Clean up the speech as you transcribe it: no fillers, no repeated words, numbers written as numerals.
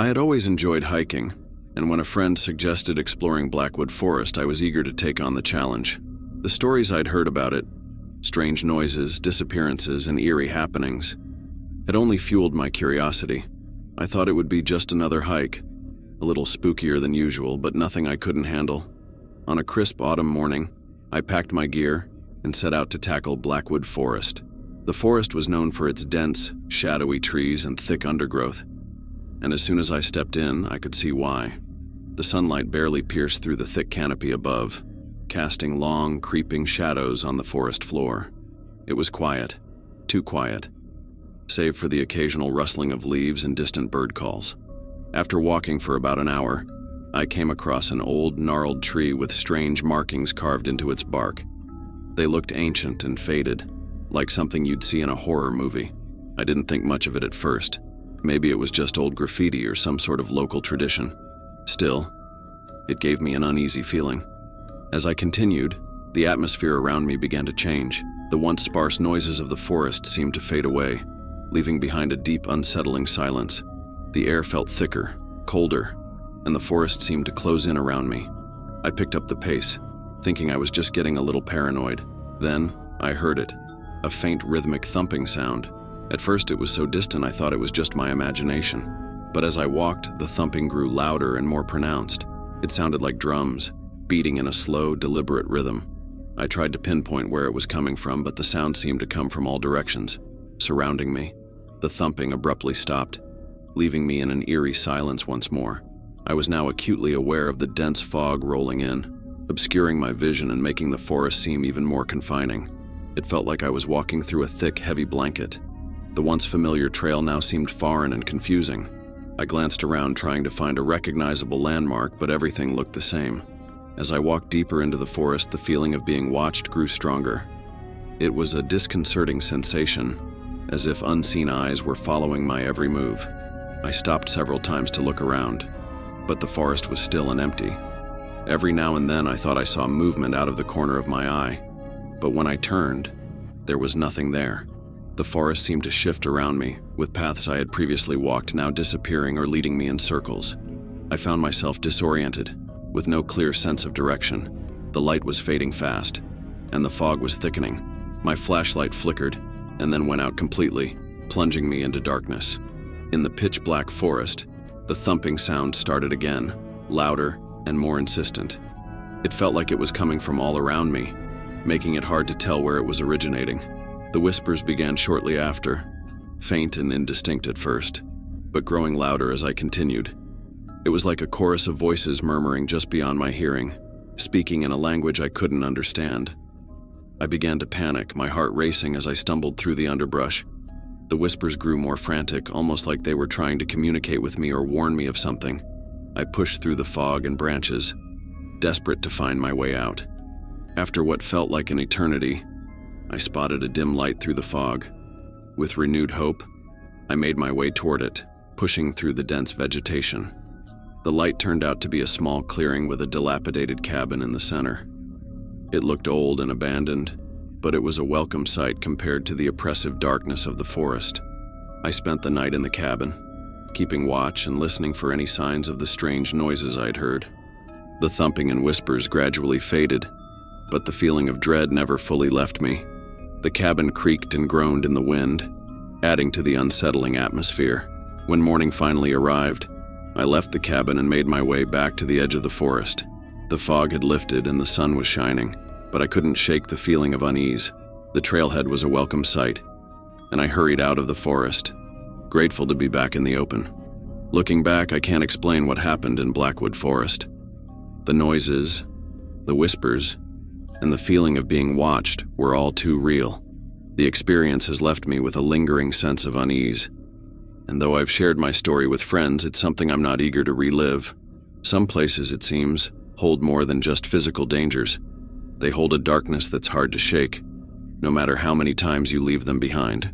I had always enjoyed hiking, and when a friend suggested exploring Blackwood Forest, I was eager to take on the challenge. The stories I'd heard about it, strange noises, disappearances, and eerie happenings, had only fueled my curiosity. I thought it would be just another hike, a little spookier than usual, but nothing I couldn't handle. On a crisp autumn morning, I packed my gear and set out to tackle Blackwood Forest. The forest was known for its dense, shadowy trees and thick undergrowth, and as soon as I stepped in, I could see why. The sunlight barely pierced through the thick canopy above, casting long, creeping shadows on the forest floor. It was quiet, too quiet, save for the occasional rustling of leaves and distant bird calls. After walking for about an hour, I came across an old, gnarled tree with strange markings carved into its bark. They looked ancient and faded, like something you'd see in a horror movie. I didn't think much of it at first. Maybe it was just old graffiti or some sort of local tradition. Still, it gave me an uneasy feeling. As I continued, the atmosphere around me began to change. The once sparse noises of the forest seemed to fade away, leaving behind a deep, unsettling silence. The air felt thicker, colder, and the forest seemed to close in around me. I picked up the pace, thinking I was just getting a little paranoid. Then, I heard it, a faint rhythmic thumping sound. At first it was so distant I thought it was just my imagination. But as I walked, the thumping grew louder and more pronounced. It sounded like drums, beating in a slow, deliberate rhythm. I tried to pinpoint where it was coming from, but the sound seemed to come from all directions, surrounding me. The thumping abruptly stopped, leaving me in an eerie silence once more. I was now acutely aware of the dense fog rolling in, obscuring my vision and making the forest seem even more confining. It felt like I was walking through a thick, heavy blanket. The once familiar trail now seemed foreign and confusing. I glanced around trying to find a recognizable landmark, but everything looked the same. As I walked deeper into the forest, the feeling of being watched grew stronger. It was a disconcerting sensation, as if unseen eyes were following my every move. I stopped several times to look around, but the forest was still and empty. Every now and then I thought I saw movement out of the corner of my eye, but when I turned, there was nothing there. The forest seemed to shift around me, with paths I had previously walked now disappearing or leading me in circles. I found myself disoriented, with no clear sense of direction. The light was fading fast, and the fog was thickening. My flashlight flickered, and then went out completely, plunging me into darkness. In the pitch-black forest, the thumping sound started again, louder and more insistent. It felt like it was coming from all around me, making it hard to tell where it was originating. The whispers began shortly after, faint and indistinct at first, but growing louder as I continued. It was like a chorus of voices murmuring just beyond my hearing, speaking in a language I couldn't understand. I began to panic, my heart racing as I stumbled through the underbrush. The whispers grew more frantic, almost like they were trying to communicate with me or warn me of something. I pushed through the fog and branches, desperate to find my way out. After what felt like an eternity, I spotted a dim light through the fog. With renewed hope, I made my way toward it, pushing through the dense vegetation. The light turned out to be a small clearing with a dilapidated cabin in the center. It looked old and abandoned, but it was a welcome sight compared to the oppressive darkness of the forest. I spent the night in the cabin, keeping watch and listening for any signs of the strange noises I'd heard. The thumping and whispers gradually faded, but the feeling of dread never fully left me. The cabin creaked and groaned in the wind, adding to the unsettling atmosphere. When morning finally arrived, I left the cabin and made my way back to the edge of the forest. The fog had lifted and the sun was shining, but I couldn't shake the feeling of unease. The trailhead was a welcome sight, and I hurried out of the forest, grateful to be back in the open. Looking back, I can't explain what happened in Blackwood Forest. The noises, the whispers, and the feeling of being watched were all too real. The experience has left me with a lingering sense of unease, and though I've shared my story with friends, it's something I'm not eager to relive. Some places, it seems, hold more than just physical dangers. They hold a darkness that's hard to shake, no matter how many times you leave them behind.